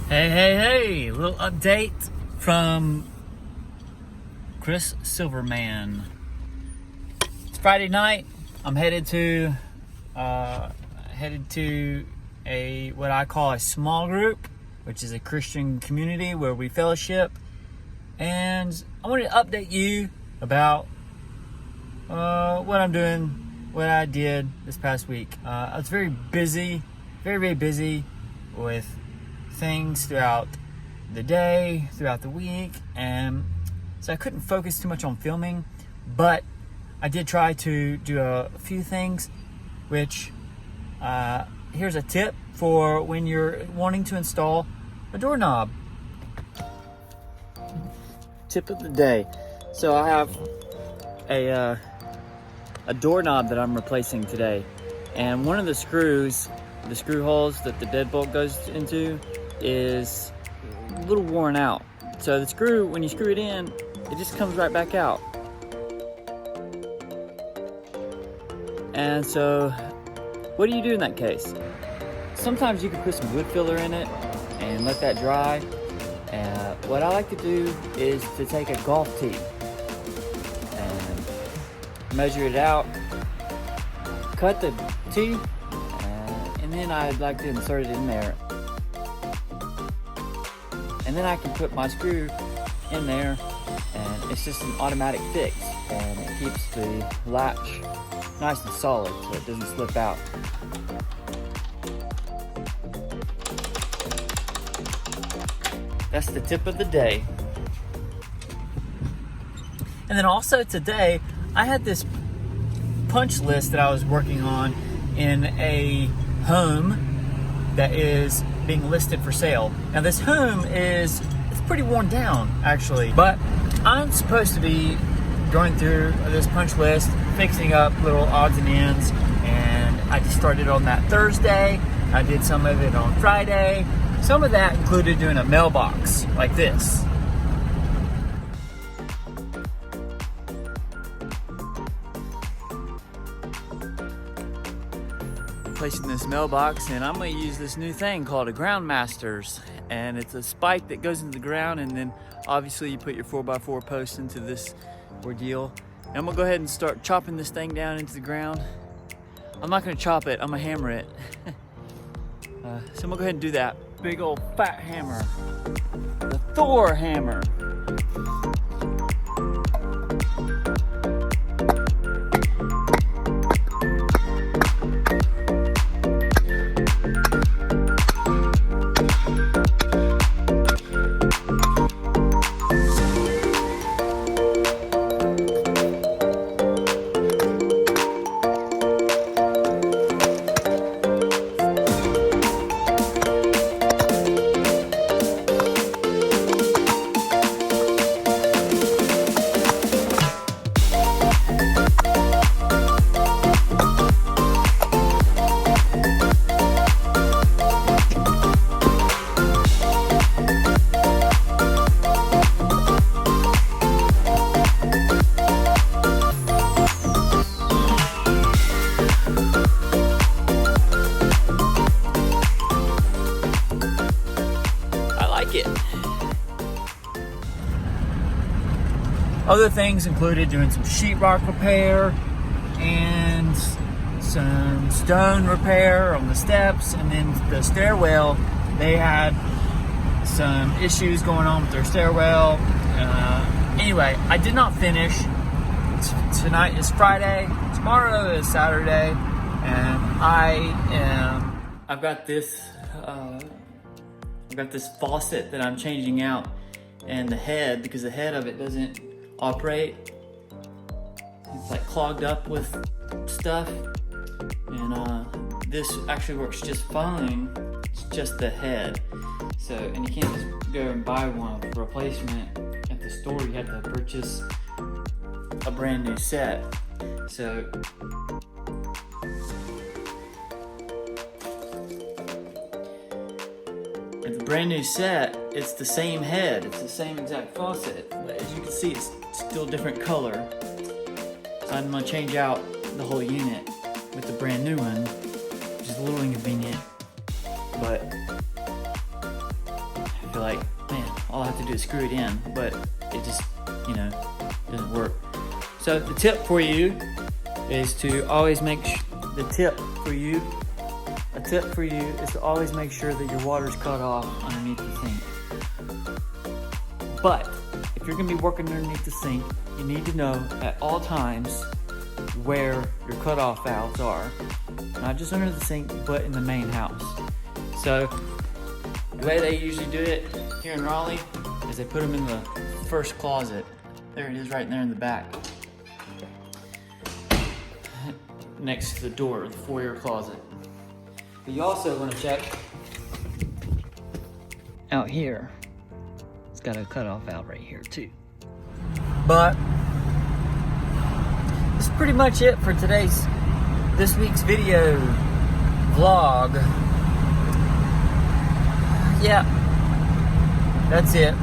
Hey, little update from Chris Silverman. It's Friday night. I'm headed to a what I call a small group, which is a Christian community where we fellowship. And I wanted to update you about what I'm doing, what I did this past week. I was very busy, very busy with things throughout the day, throughout the week, and so I couldn't focus too much on filming, but I did try to do a few things, which here's a tip for when you're wanting to install a doorknob. Tip of the day. So I have a doorknob that I'm replacing today, and one of the screw holes that the deadbolt goes into is a little worn out. So the screw, when you screw it in, it just comes right back out. And so what do you do in that case? Sometimes you can put some wood filler in it and let that dry. What I like to do is to take a golf tee and measure it out, cut the tee, and then I'd like to insert it in there. And then I can put my screw in there, and it's just an automatic fix, and it keeps the latch nice and solid so it doesn't slip out. That's the tip of the day. And then also today, I had this punch list that I was working on in a home that is being listed for sale. Now this home it's pretty worn down actually, but I'm supposed to be going through this punch list, fixing up little odds and ends, and I just started on that Thursday. I did some of it on Friday. Some of that included doing a mailbox like this. Placing this mailbox, and I'm going to use this new thing called a ground masters, and it's a spike that goes into the ground, and then obviously you put your 4x4 post into this ordeal. And I'm going to go ahead and start chopping this thing down into the ground. I'm not going to chop it, I'm going to hammer it. So I'm going to go ahead and do that. Big old fat hammer, the Thor hammer. It. Other things included doing some sheetrock repair and some stone repair on the steps, and then the stairwell, they had some issues going on with their stairwell. Anyway, I did not finish. Tonight is Friday, tomorrow is Saturday, and I've got this faucet that I'm changing out, and the head, because the head of it doesn't operate, it's like clogged up with stuff, and this actually works just fine. It's just the head. So, and you can't just go and buy one for replacement at the store. You have to purchase a brand new set. So the brand new set, it's the same head, it's the same exact faucet, but as you can see, it's still different color. So I'm gonna change out the whole unit with the brand new one, which is a little inconvenient, but if you're like, man, all I have to do is screw it in, but it just, you know, doesn't work. So the tip for you is to always make a tip for you is to always make sure that your water's cut off underneath the sink. But if you're gonna be working underneath the sink, you need to know at all times where your cutoff valves are. Not just under the sink, but in the main house. So the way they usually do it here in Raleigh is they put them in the first closet. There it is right there in the back. Next to the door, the foyer closet. But you also want to check out here. It's got a cutoff valve right here too. But that's pretty much it for this week's video vlog. Yeah, that's it.